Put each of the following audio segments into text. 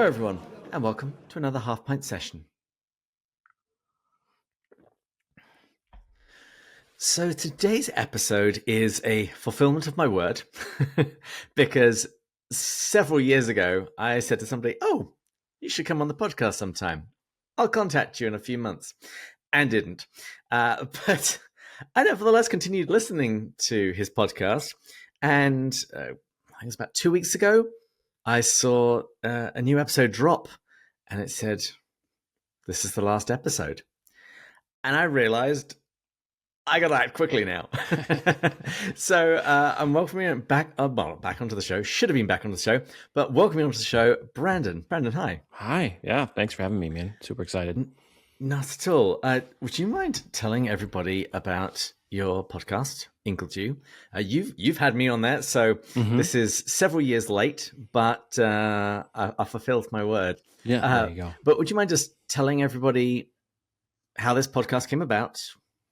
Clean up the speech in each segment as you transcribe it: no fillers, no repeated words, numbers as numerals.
everyone, and welcome to another Half Pint session. So today's episode is a fulfillment of my word, because several years ago I said to somebody, "Oh, you should come on the podcast sometime. I'll contact you in a few months," and didn't. But I nevertheless continued listening to his podcast, and I think it was about 2 weeks ago, I saw a new episode drop, and it said, "This is the last episode." And I realized I got to act quickly now. So I'm welcoming him back onto the show. Should have been back on the show, but welcoming onto the show, Brandon. Brandon, hi. Hi. Yeah, thanks for having me, man. Super excited. Not at all. Would you mind telling everybody about your podcast, Inkledeux? You've had me on that, so This is several years late, but I fulfilled my word. Yeah, there you go. But would you mind just telling everybody how this podcast came about,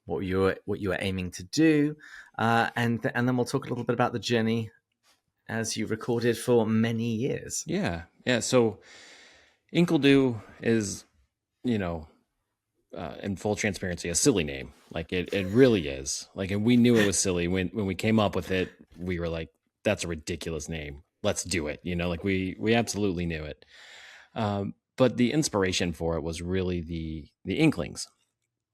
what you were aiming to do, and then we'll talk a little bit about the journey as you recorded for many years. Yeah. So Inkledeux is, in full transparency, a silly name. Like it really is. Like, and we knew it was silly when we came up with it. We were like, "That's a ridiculous name. Let's do it." Like we absolutely knew it. But the inspiration for it was really the Inklings.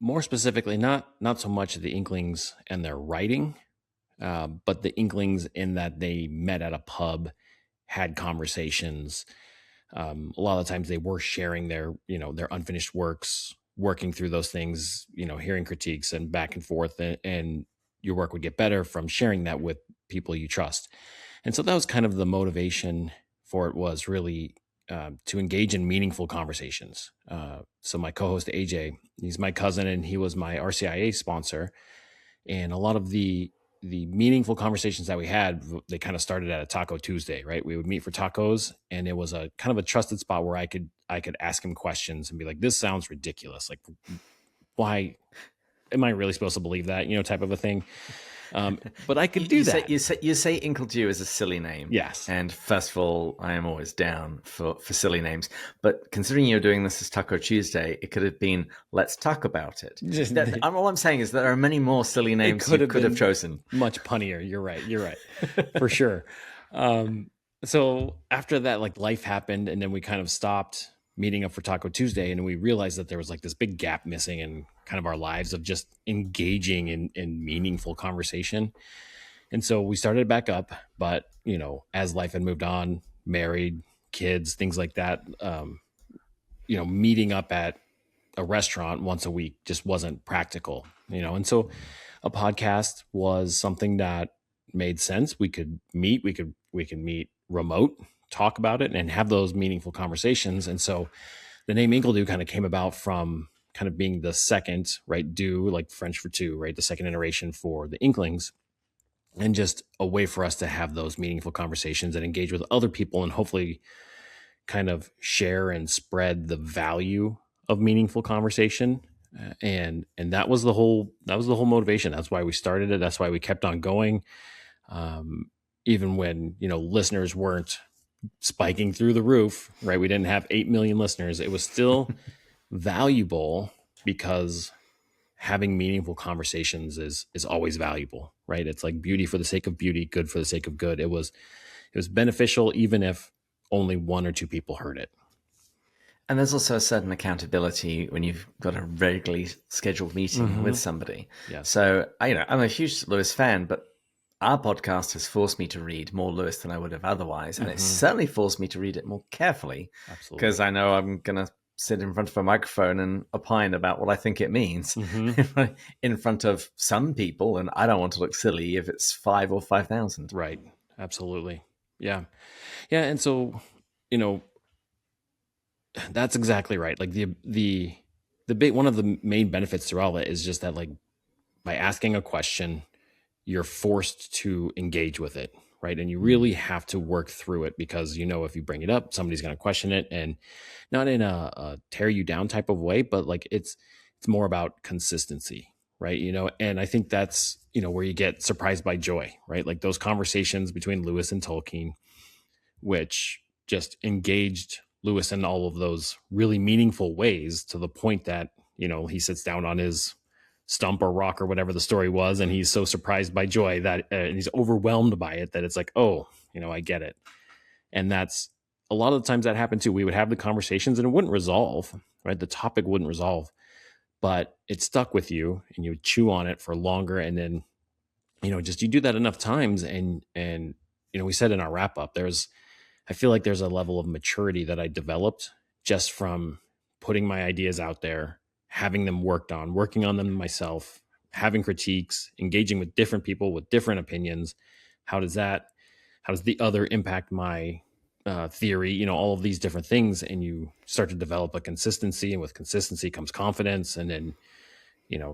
More specifically, not so much the Inklings and their writing, but the Inklings in that they met at a pub, had conversations. A lot of the times they were sharing their unfinished works, working through those things, hearing critiques and back and forth, and your work would get better from sharing that with people you trust. And so that was kind of the motivation for it, was really to engage in meaningful conversations. So my co-host AJ, he's my cousin, and he was my RCIA sponsor. And a lot of the meaningful conversations that we had, they kind of started at a Taco Tuesday, right? We would meet for tacos, and it was a kind of a trusted spot where I could ask him questions and be like, "This sounds ridiculous. Like, why am I really supposed to believe that?" Type of a thing. But I could do that. You say Inkledeux is a silly name. Yes. And first of all, I am always down for silly names. But considering you're doing this as Taco Tuesday, it could have been "Let's Talk About It." All I'm saying is there are many more silly names you could have chosen. Much punnier. You're right. For sure. So after that, like, life happened, and then we kind of stopped meeting up for Taco Tuesday, and we realized that there was like this big gap missing in kind of our lives of just engaging in meaningful conversation. And so we started back up, but as life had moved on, married, kids, things like that, meeting up at a restaurant once a week just wasn't practical, and so a podcast was something that made sense. We could meet remote, talk about it, and have those meaningful conversations. And so the name Inkledeux kind of came about from kind of being the second, right? Deux, like French for two, right? The second iteration for the Inklings, and just a way for us to have those meaningful conversations and engage with other people, and hopefully kind of share and spread the value of meaningful conversation. And that was the whole motivation. That's why we started it. That's why we kept on going. Even when, listeners weren't spiking through the roof, right? We didn't have 8 million listeners. It was still valuable, because having meaningful conversations is always valuable, right? It's like beauty for the sake of beauty, good for the sake of good. It was beneficial, even if only 1 or 2 people heard it. And there's also a certain accountability when you've got a regularly scheduled meeting with somebody. Yeah. So I'm a huge Lewis fan, but our podcast has forced me to read more Lewis than I would have otherwise. And it certainly forced me to read it more carefully. Absolutely. Because I know I'm going to sit in front of a microphone and opine about what I think it means in front of some people. And I don't want to look silly if it's 5 or 5,000. Right. Absolutely. Yeah. And so, that's exactly right. Like the big, one of the main benefits through all of it is just that, like, by asking a question, you're forced to engage with it, right? And you really have to work through it, because if you bring it up, somebody's going to question it, and not in a tear you down type of way, but like it's more about consistency, right? And I think that's where you get surprised by joy, right? Like those conversations between Lewis and Tolkien, which just engaged Lewis in all of those really meaningful ways, to the point that, he sits down on his stump or rock or whatever the story was, and he's so surprised by joy that and he's overwhelmed by it, that it's like, oh, I get it. And that's a lot of the times that happened too. We would have the conversations and it wouldn't resolve, right? The topic wouldn't resolve, but it stuck with you and you would chew on it for longer. And then, just you do that enough times, and we said in our wrap up, I feel like there's a level of maturity that I developed just from putting my ideas out there, having them working on them myself, having critiques, engaging with different people with different opinions. How does the other impact my theory? All of these different things. And you start to develop a consistency, and with consistency comes confidence. And then,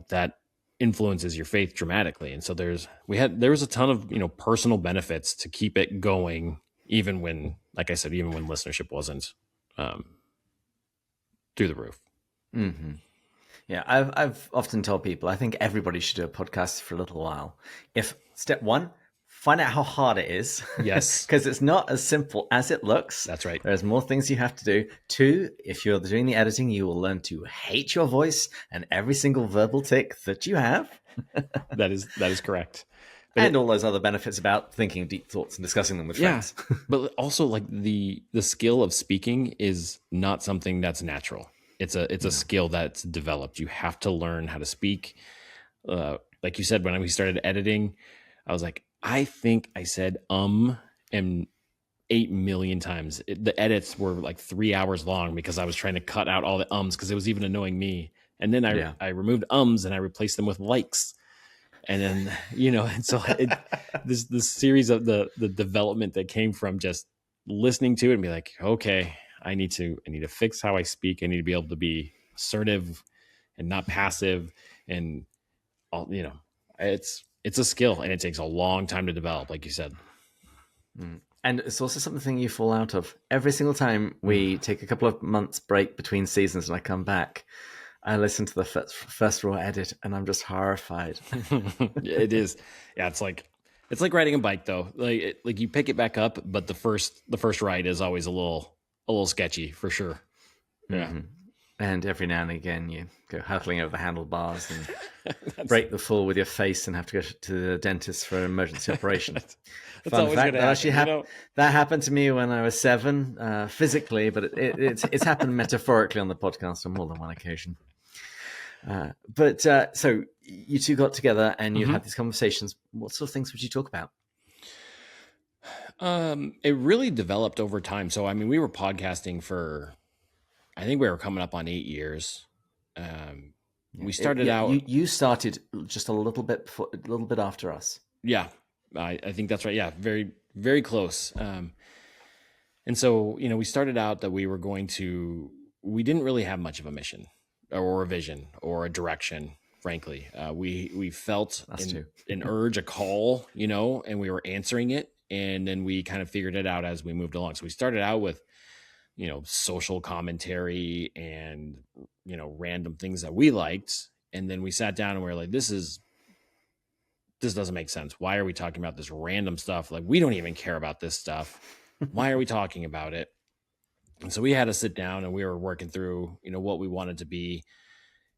that influences your faith dramatically. And so there was a ton of, personal benefits to keep it going, even when, like I said, even when listenership wasn't through the roof. Mm-hmm. Yeah, I've often told people, I think everybody should do a podcast for a little while. If step one, find out how hard it is. Yes. Because it's not as simple as it looks. That's right. There's more things you have to do. Two, if you're doing the editing, you will learn to hate your voice and every single verbal tick that you have. That is correct. And all those other benefits about thinking deep thoughts and discussing them with friends. But also, like, the skill of speaking is not something that's natural. It's a skill that's developed. You have to learn how to speak. Like you said, when we started editing, I was like, I think I said and 8 million times. The edits were like 3 hours long because I was trying to cut out all the ums, because it was even annoying me. And then I removed ums and I replaced them with likes. And then, and so this series of the development that came from just listening to it and be like, okay, I need to fix how I speak. I need to be able to be assertive and not passive. And all, it's a skill, and it takes a long time to develop, like you said. And it's also something you fall out of. Every single time we take a couple of months break between seasons and I come back, I listen to the first raw edit and I'm just horrified. It is. Yeah, it's like riding a bike though. Like you pick it back up, but the first ride is always a little sketchy for sure. Yeah. Mm-hmm. And every now and again you go hurtling over the handlebars and break the fall with your face and have to go to the dentist for an emergency operation. That's Fun fact, that actually that happened to me when I was 7, physically, but it's happened metaphorically on the podcast on more than one occasion. But so you two got together and you had these conversations. What sort of things would you talk about? It really developed over time. So, I mean, we were podcasting for, I think we were coming up on 8 years. We started out. You started just a little bit after us. Yeah, I think that's right. Yeah, very, very close. And so, we started out that we didn't really have much of a mission or a vision or a direction, frankly. We felt an urge, a call, and we were answering it. And then we kind of figured it out as we moved along. So we started out with, social commentary and, random things that we liked. And then we sat down and we were like, this doesn't make sense. Why are we talking about this random stuff? Like, we don't even care about this stuff. Why are we talking about it? And so we had to sit down and we were working through, what we wanted to be.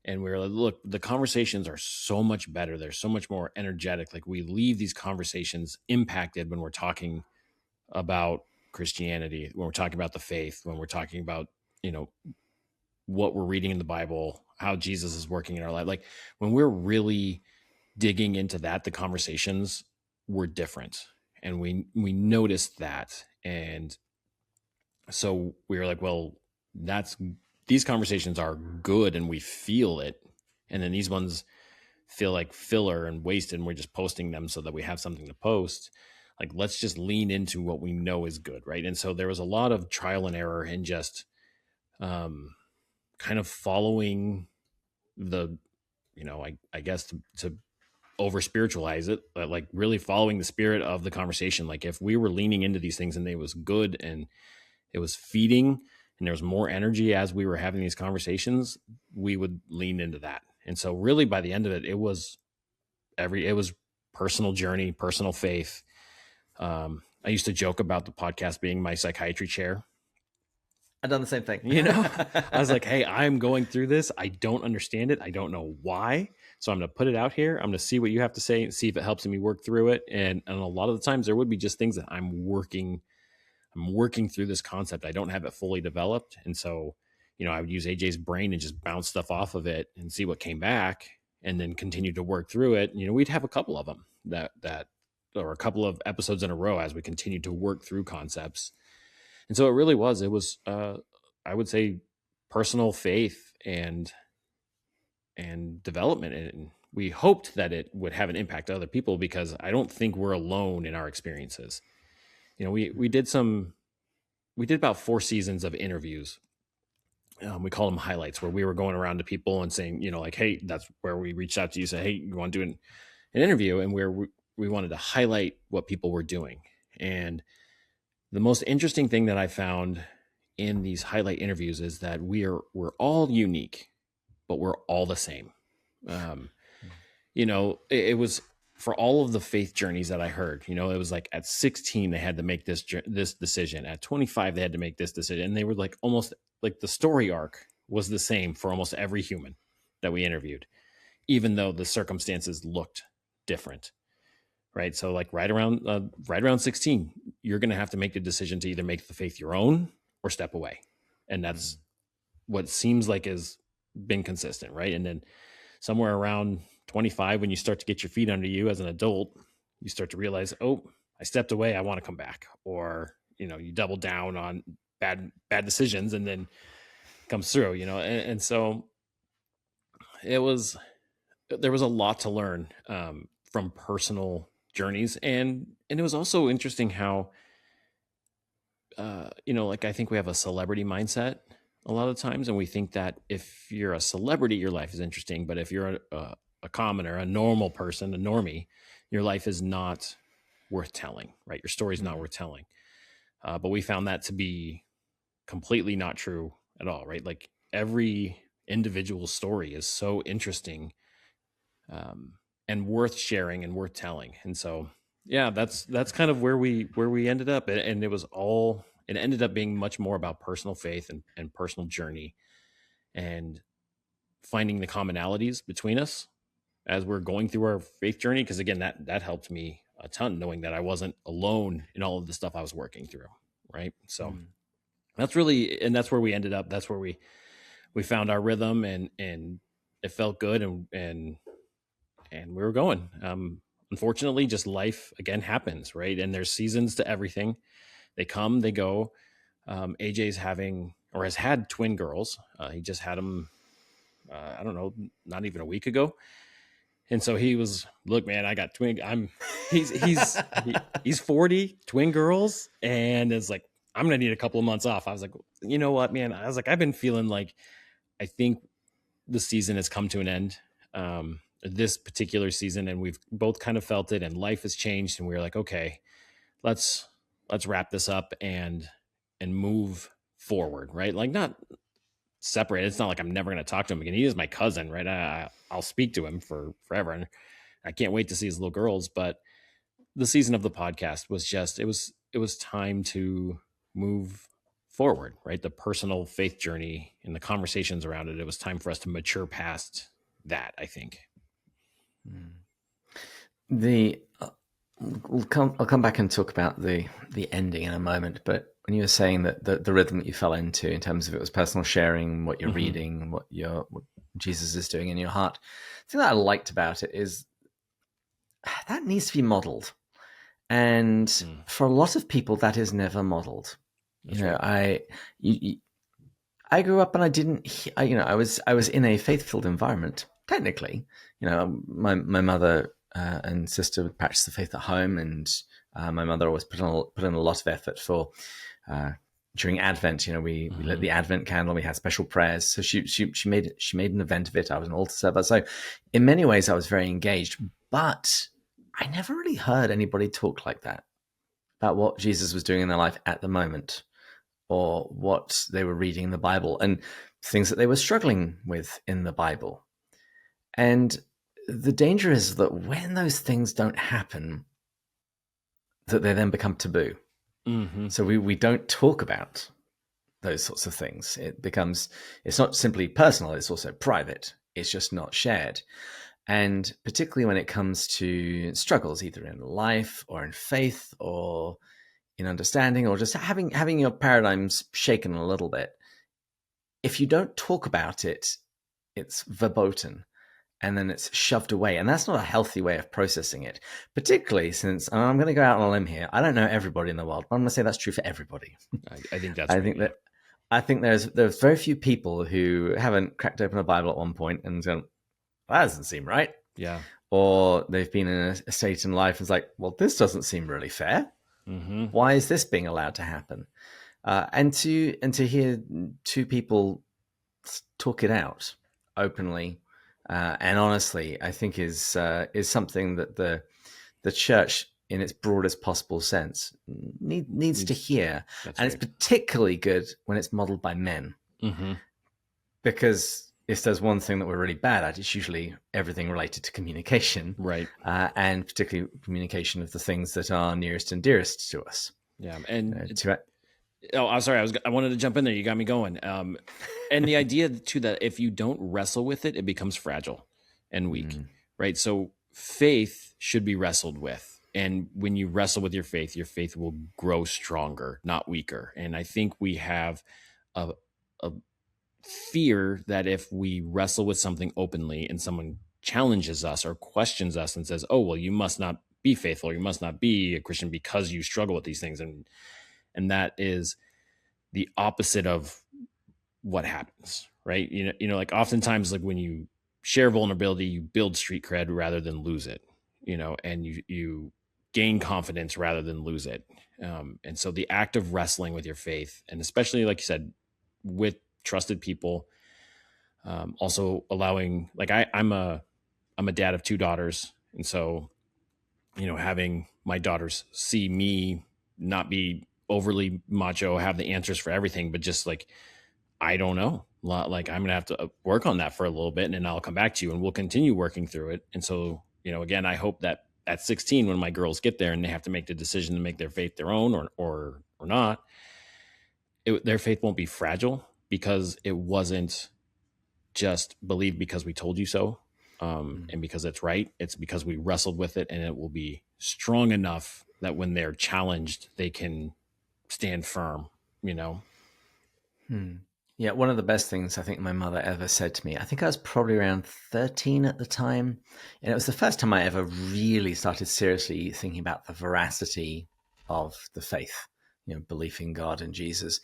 And we were like, look, the conversations are so much better. They're so much more energetic. Like, we leave these conversations impacted when we're talking about Christianity, when we're talking about the faith, when we're talking about, what we're reading in the Bible, how Jesus is working in our life. Like, when we're really digging into that, the conversations were different. And we noticed that. And so we were like, well, these conversations are good and we feel it. And then these ones feel like filler and wasted, and we're just posting them so that we have something to post. Like, let's just lean into what we know is good. Right. And so there was a lot of trial and error and just kind of following the, I guess to over spiritualize it, but like really following the spirit of the conversation. Like, if we were leaning into these things and it was good and it was feeding and there was more energy as we were having these conversations, we would lean into that. And so really by the end of it, it was personal journey, personal faith. I used to joke about the podcast being my psychiatry chair. I've done the same thing. You know, I was like, hey, I'm going through this. I don't understand it. I don't know why. So I'm going to put it out here. I'm going to see what you have to say and see if it helps me work through it. And a lot of the times there would be just things that I'm working through this concept. I don't have it fully developed. And so, I would use AJ's brain and just bounce stuff off of it and see what came back and then continue to work through it. We'd have a couple of them that or a couple of episodes in a row as we continued to work through concepts. And so it was, I would say, personal faith and development. And we hoped that it would have an impact to other people, because I don't think we're alone in our experiences. We did about 4 seasons of interviews. We call them highlights, where we were going around to people and saying, like, hey, that's where we reached out to you, say, hey, you want to do an interview, and where we wanted to highlight what people were doing. And the most interesting thing that I found in these highlight interviews is that we're all unique, but we're all the same. It was for all of the faith journeys that I heard, it was like at 16, they had to make this decision. At 25, they had to make this decision. And they were like, almost like the story arc was the same for almost every human that we interviewed, even though the circumstances looked different. Right. So like right around 16, you're going to have to make the decision to either make the faith your own or step away. And that's what seems like has been consistent. Right. And then somewhere around 25, when you start to get your feet under you as an adult, you start to realize, oh, I stepped away, I want to come back. Or, you double down on bad decisions, and then comes through, and so there was a lot to learn from personal journeys. And it was also interesting how, like, I think we have a celebrity mindset a lot of times, and we think that if you're a celebrity, your life is interesting. But if you're a commoner, a normal person, a normie, your life is not worth telling, right? Your story is not worth telling. But we found that to be completely not true at all, right? Like, every individual story is so interesting and worth sharing and worth telling. And so, yeah, that's kind of where we ended up. And it ended up being much more about personal faith and personal journey, and finding the commonalities between us as we're going through our faith journey. Because again, that helped me a ton, knowing that I wasn't alone in all of the stuff I was working through. Right. So that's where we ended up. That's where we found our rhythm, and it felt good, and we were going. Unfortunately, just life again happens, right? And there's seasons to everything. They come, they go. AJ's has had twin girls. He just had them, I don't know, not even a week ago. And so he was, look, man, I got he's 40, twin girls. And it's like, I'm going to need a couple of months off. I was like, you know what, man? I was like, I've been feeling like, I think the season has come to an end, this particular season. And we've both kind of felt it, and life has changed. And we were like, okay, let's wrap this up and move forward. Right. Like, not separate. It's not like I'm never going to talk to him again. He is my cousin, right? I'll speak to him forever, and I can't wait to see his little girls. But the season of the podcast was just, it was time to move forward, right? The personal faith journey and the conversations around it. It was time for us to mature past that, I think. I'll come back and talk about the ending in a moment, but when you were saying that the rhythm that you fell into, in terms of it was personal sharing, what you're reading, what Jesus is doing in your heart, the thing that I liked about it is that needs to be modeled. And for a lot of people, that is never modeled. Right. I grew up and I was in a faith-filled environment, technically. My mother and sister would practice the faith at home, and my mother always put in a lot of effort for during Advent. We lit the Advent candle, we had special prayers, so she made an event of it. I was an altar server, so in many ways I was very engaged, but I never really heard anybody talk like that about what Jesus was doing in their life at the moment, or what they were reading in the Bible, and things that they were struggling with in the Bible. And the danger is that when those things don't happen, that they then become taboo. So we don't talk about those sorts of things. It's not simply personal, it's also private. It's just not shared. And particularly when it comes to struggles, either in life or in faith or in understanding, or just having your paradigms shaken a little bit, if you don't talk about it, it's verboten and then it's shoved away. And that's not a healthy way of processing it, particularly since, and I'm going to go out on a limb here, I don't know everybody in the world, but I'm going to say that's true for everybody. I think that's I right, think yeah. that I think there's very few people who haven't cracked open a Bible at one point and gone, that doesn't seem right. Yeah. Or they've been in a state in life and it's like, well, this doesn't seem really fair. Mm-hmm. Why is this being allowed to happen? And to hear two people talk it out openly and honestly, I think is something that the church, in its broadest possible sense, needs to hear. That's and right. It's particularly good when it's modeled by men, Mm-hmm. because if there's one thing that we're really bad at, it's usually everything related to communication, Right. And particularly communication of the things that are nearest and dearest to us. Yeah. And To oh, I'm sorry. I wanted to jump in there. You got me going. And the idea too that if you don't wrestle with it, it becomes fragile and weak, right? So faith should be wrestled with, and when you wrestle with your faith will grow stronger, not weaker. And I think we have a fear that if we wrestle with something openly and someone challenges us or questions us and says, "Oh, well, you must not be faithful, or you must not be a Christian because you struggle with these things," and that is the opposite of what happens, right? You know, like oftentimes, like when you share vulnerability, you build street cred rather than lose it, and you gain confidence rather than lose it. And so the act of wrestling with your faith, and especially, like you said, with trusted people, also allowing, like I'm a dad of 2 daughters. And so, having my daughters see me not be overly macho, have the answers for everything, but just like, I don't know, like I'm going to have to work on that for a little bit, and then I'll come back to you and we'll continue working through it. And so, again, I hope that at 16, when my girls get there and they have to make the decision to make their faith their own or not, their faith won't be fragile because it wasn't just believed because we told you so. And because it's right. It's because we wrestled with it, and it will be strong enough that when they're challenged, they can stand firm, Yeah, one of the best things I think my mother ever said to me, I think I was probably around 13 at the time, and it was the first time I ever really started seriously thinking about the veracity of the faith, belief in God and Jesus.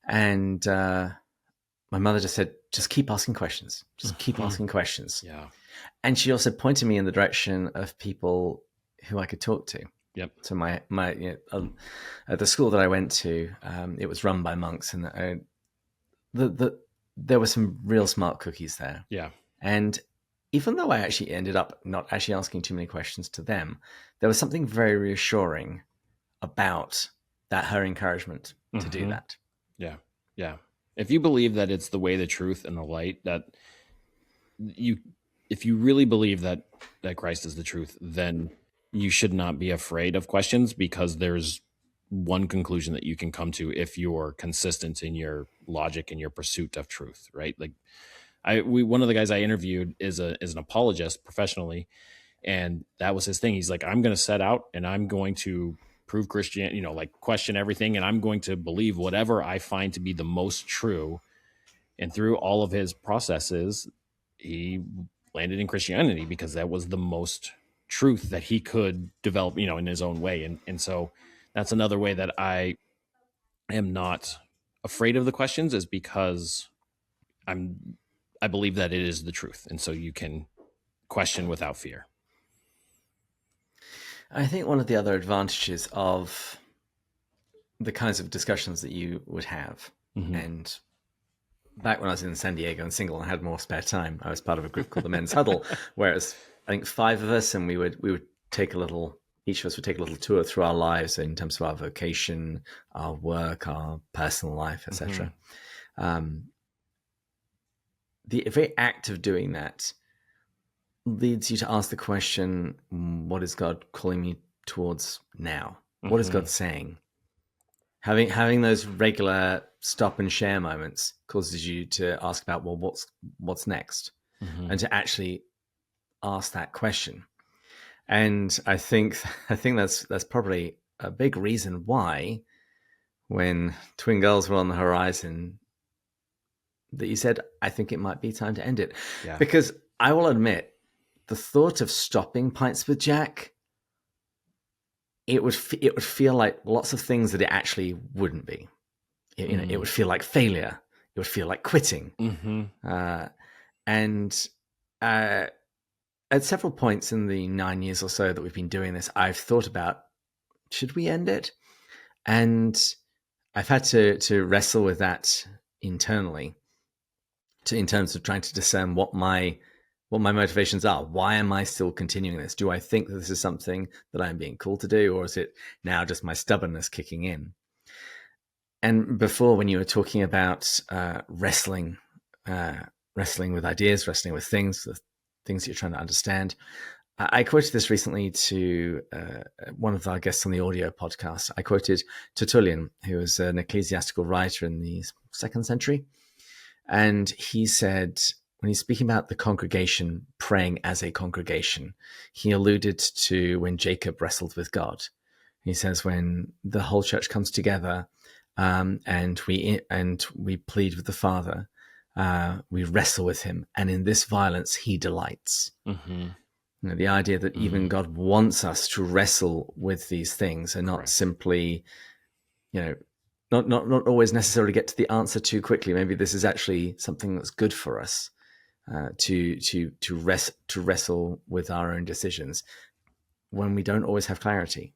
And my mother just said, just keep asking questions. Just keep asking questions. Yeah. And she also pointed me in the direction of people who I could talk to. Yep. So at the school that I went to, it was run by monks, and there were some real smart cookies there. Yeah. And even though I actually ended up not actually asking too many questions to them, there was something very reassuring about her encouragement to do that. Yeah. Yeah. If you believe that it's the way, the truth, and the light, if you really believe that Christ is the truth, then you should not be afraid of questions, because there's one conclusion that you can come to if you're consistent in your logic and your pursuit of truth, right? Like one of the guys I interviewed is an apologist professionally, and that was his thing. He's like, I'm going to set out and I'm going to prove Christianity, like question everything, and I'm going to believe whatever I find to be the most true. And through all of his processes, he landed in Christianity because that was the most truth that he could develop, in his own way. And so that's another way that I am not afraid of the questions, is because I believe that it is the truth. And so you can question without fear. I think one of the other advantages of the kinds of discussions that you would have, and back when I was in San Diego and single and had more spare time, I was part of a group called the Men's Huddle, where it was, I think, 5 of us, and we would take each of us would take a little tour through our lives in terms of our vocation, our work, our personal life, etc. The very act of doing that leads you to ask the question, what is God calling me towards now? What is God saying? Having those regular stop and share moments causes you to ask about, well, what's next, and to actually ask that question. And I think that's probably a big reason why, when twin girls were on the horizon, that you said, I think it might be time to end it. Yeah. Because I will admit, the thought of stopping Pints with Jack, it would feel like lots of things that it actually wouldn't be. It would feel like failure. It would feel like quitting. And at several points in the 9 years or so that we've been doing this, I've thought about, should we end it? And I've had to wrestle with that internally, in terms of trying to discern what my motivations are. Why am I still continuing this? Do I think that this is something that I'm being called to do, or is it now just my stubbornness kicking in? And before, when you were talking about wrestling with ideas, wrestling with things, the things that you're trying to understand, I quoted this recently to one of our guests on the audio podcast. I quoted Tertullian, who was an ecclesiastical writer in the 2nd century. And he said, when he's speaking about the congregation praying as a congregation, he alluded to when Jacob wrestled with God. He says, when the whole church comes together and we plead with the Father, we wrestle with him, and in this violence he delights. The idea that even God wants us to wrestle with these things, and not simply, not always necessarily get to the answer too quickly. Maybe this is actually something that's good for us, to wrestle with our own decisions when we don't always have clarity.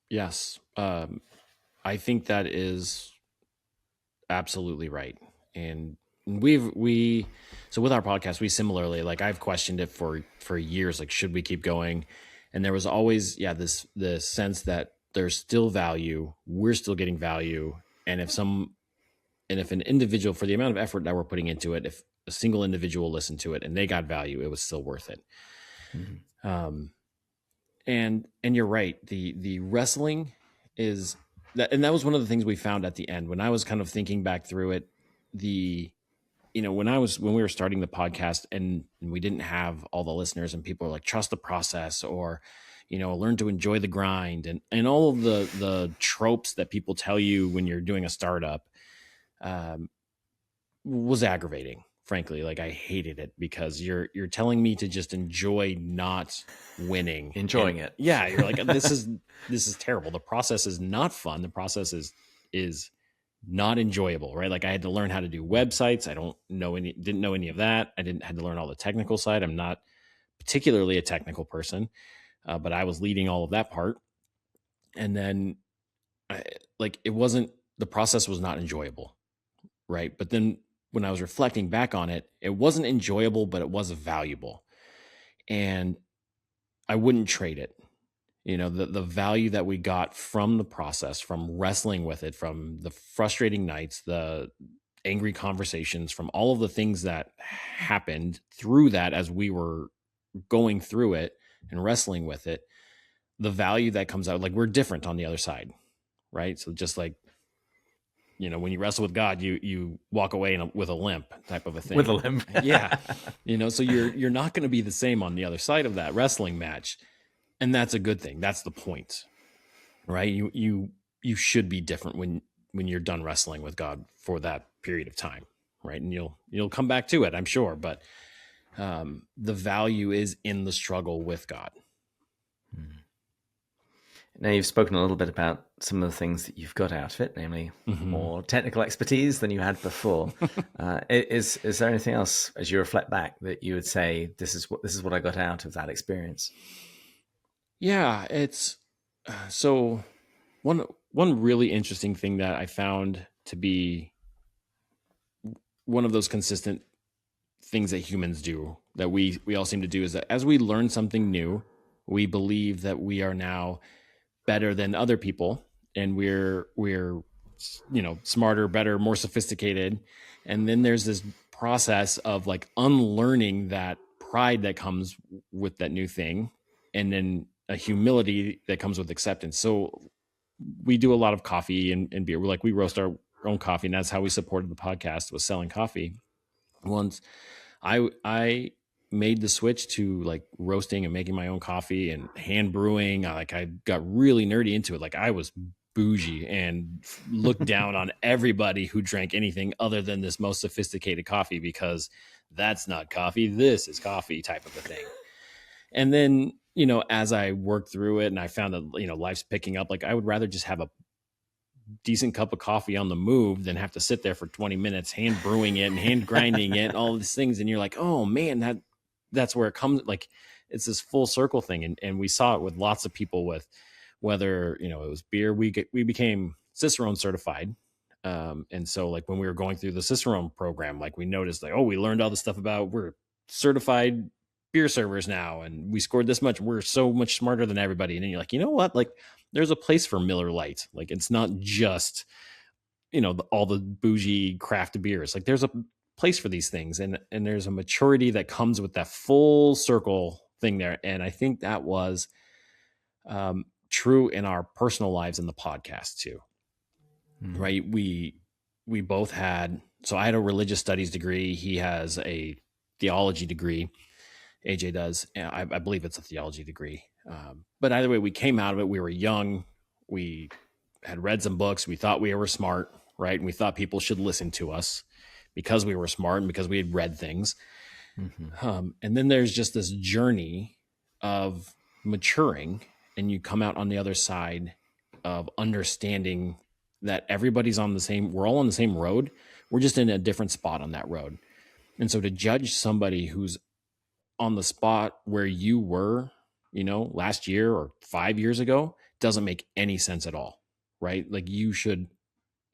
Yes, I think that is absolutely right. And so with our podcast, we similarly, like, I've questioned it for years, like, should we keep going? And there was always, the sense that there's still value, we're still getting value. And if an individual, for the amount of effort that we're putting into it, if a single individual listened to it and they got value, it was still worth it. And you're right. The wrestling is that, and that was one of the things we found at the end when I was kind of thinking back through it. When we were starting the podcast and we didn't have all the listeners, and people were like, trust the process, or, learn to enjoy the grind, and all of the tropes that people tell you when you're doing a startup, was aggravating. Frankly, like, I hated it, because you're telling me to just enjoy not winning, enjoying it. Yeah, you're like, this is terrible. The process is not fun. The process is not enjoyable, right? Like, I had to learn how to do websites. Didn't know any of that. Had to learn all the technical side. I'm not particularly a technical person, but I was leading all of that part. And then the process was not enjoyable, right? But then when I was reflecting back on it, it wasn't enjoyable, but it was valuable. And I wouldn't trade it. The value that we got from the process, from wrestling with it, from the frustrating nights, the angry conversations, from all of the things that happened through that as we were going through it and wrestling with it, the value that comes out, like, we're different on the other side, right? So just like, when you wrestle with God, you walk away with a limp, type of a thing. With a limp. Yeah. So you're not going to be the same on the other side of that wrestling match. And that's a good thing. That's the point, right? You should be different when you're done wrestling with God for that period of time, right? And you'll come back to it, I'm sure. But the value is in the struggle with God. Now, you've spoken a little bit about some of the things that you've got out of it, namely more technical expertise than you had before. Is there anything else, as you reflect back, that you would say, this is what I got out of that experience? Yeah, it's so one really interesting thing that I found to be one of those consistent things that humans do, that we all seem to do, is that as we learn something new, we believe that we are now better than other people, and we're smarter, better, more sophisticated. And then there's this process of, like, unlearning that pride that comes with that new thing, and then a humility that comes with acceptance. So we do a lot of coffee and beer. We roast our own coffee. And that's how we supported the podcast, was selling coffee. Once I made the switch to like roasting and making my own coffee and hand brewing, I got really nerdy into it. Like I was bougie and looked down on everybody who drank anything other than this most sophisticated coffee, because that's not coffee, this is coffee type of a thing. And then, as I worked through it and I found that, life's picking up, like I would rather just have a decent cup of coffee on the move than have to sit there for 20 minutes hand brewing it and hand grinding it and all these things. And you're like, oh man, that's where it comes. Like it's this full circle thing. And we saw it with lots of people, with whether, it was beer, we became Cicerone certified. And so like when we were going through the Cicerone program, like we noticed like, oh, we learned all this stuff about, we're certified beer servers now, and we scored this much. We're so much smarter than everybody. And then you're like, you know what? Like there's a place for Miller Lite. Like it's not just, all the bougie craft beers. Like there's a place for these things, and there's a maturity that comes with that full circle thing there. And I think that was true in our personal lives in the podcast too. Right. We both had, so I had a religious studies degree. He has a theology degree. AJ does. And I believe it's a theology degree. But either way, we came out of it. We were young. We had read some books. We thought we were smart, right? And we thought people should listen to us because we were smart and because we had read things. And then there's just this journey of maturing, and you come out on the other side of understanding that everybody's we're all on the same road. We're just in a different spot on that road. And so to judge somebody who's on the spot where you were, last year or 5 years ago, doesn't make any sense at all, right? Like you should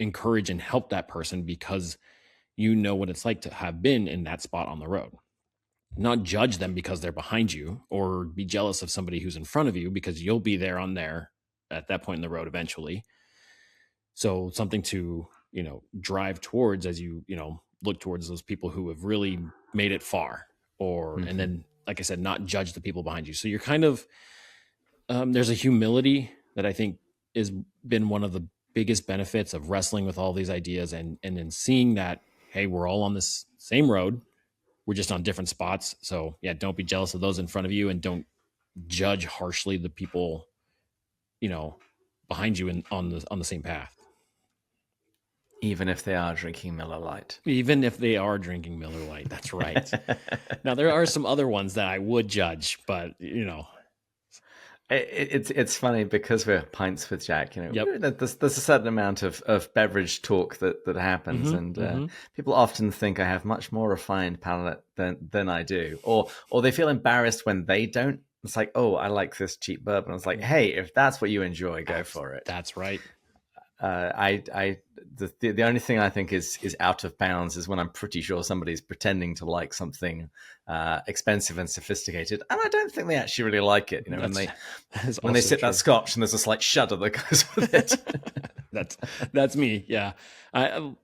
encourage and help that person because you know what it's like to have been in that spot on the road. Not judge them because they're behind you, or be jealous of somebody who's in front of you because you'll be there at that point in the road eventually. So something to, drive towards as you, look towards those people who have really made it far. And then, like I said, not judge the people behind you. So you're kind of, there's a humility that I think has been one of the biggest benefits of wrestling with all these ideas, and then seeing that, hey, we're all on this same road. We're just on different spots. So yeah, don't be jealous of those in front of you, and don't judge harshly the people, behind you on the same path. Even if they are drinking Miller Lite. Even if they are drinking Miller Lite. That's right. Now, there are some other ones that I would judge, but, It's funny because we're Pints with Jack, Yep. there's a certain amount of beverage talk that happens. And people often think I have much more refined palate than I do. Or they feel embarrassed when they don't. It's like, oh, I like this cheap bourbon. It's like, hey, if that's what you enjoy, go for it. That's right. The only thing I think is out of bounds is when I'm pretty sure somebody's pretending to like something expensive and sophisticated, and I don't think they actually really like it. When they sip that scotch and there's a slight shudder that goes with it. That's me. Yeah,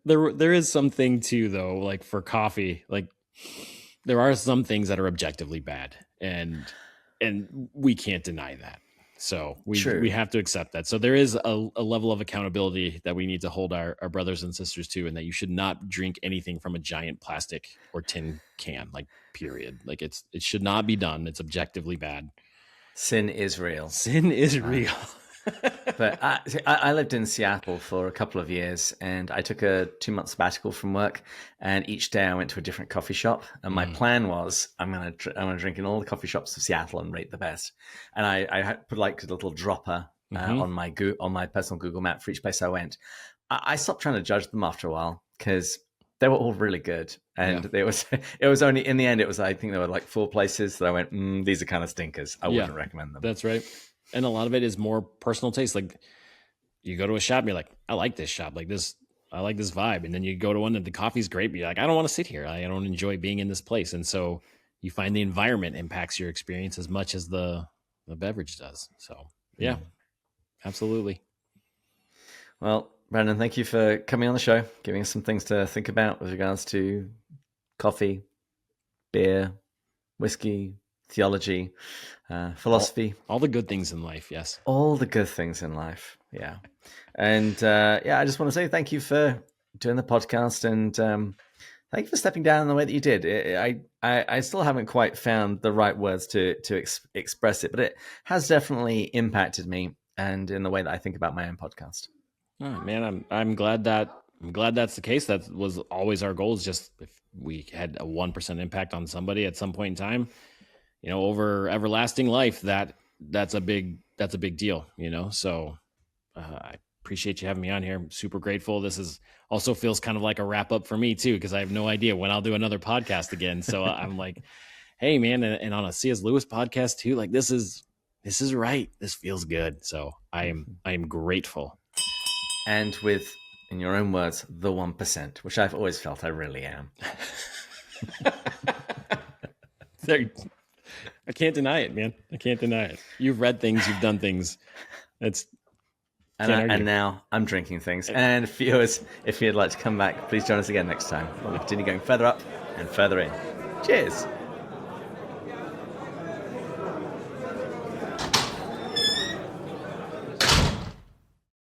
there is something too, though. Like for coffee, like there are some things that are objectively bad, and we can't deny that. So we have to accept that. So there is a level of accountability that we need to hold our brothers and sisters to, and that you should not drink anything from a giant plastic or tin can, like period. Like it should not be done. It's objectively bad. Sin is real. Sin is real. But I lived in Seattle for a couple of years, and I took a 2-month sabbatical from work, and each day I went to a different coffee shop, and my plan was I'm gonna drink in all the coffee shops of Seattle and rate the best. And I put like a little dropper on my personal Google map for each place I went. I stopped trying to judge them after a while because they were all really good, and it was only in the end I think there were like 4 places that I went, these are kind of stinkers. I wouldn't recommend them. That's right. And a lot of it is more personal taste. Like you go to a shop and you're like, I like this shop. Like this, I like this vibe. And then you go to one and the coffee's great, but you're like, I don't want to sit here. I don't enjoy being in this place. And so you find the environment impacts your experience as much as the beverage does. So yeah, absolutely. Well, Brandon, thank you for coming on the show, giving us some things to think about with regards to coffee, beer, whiskey, theology, philosophy. All the good things in life, yes. All the good things in life, yeah. And I just want to say thank you for doing the podcast, and thank you for stepping down in the way that you did. I still haven't quite found the right words to express it, but it has definitely impacted me, and in the way that I think about my own podcast. Oh, man, I'm glad that's the case. That was always our goal. Is just if we had a 1% impact on somebody at some point in time, over everlasting life, that's a big deal. So I appreciate you having me on here. I'm super grateful. This is also feels kind of like a wrap up for me too, because I have no idea when I'll do another podcast again. So I'm like, hey man, and on a C.S. Lewis podcast too. Like this is right. This feels good. So I am grateful. And with, in your own words, the 1%, which I've always felt I really am. I can't deny it, man. I can't deny it. You've read things, you've done things. And now I'm drinking things. And viewers, if you'd like to come back, please join us again next time. We'll continue going further up and further in. Cheers.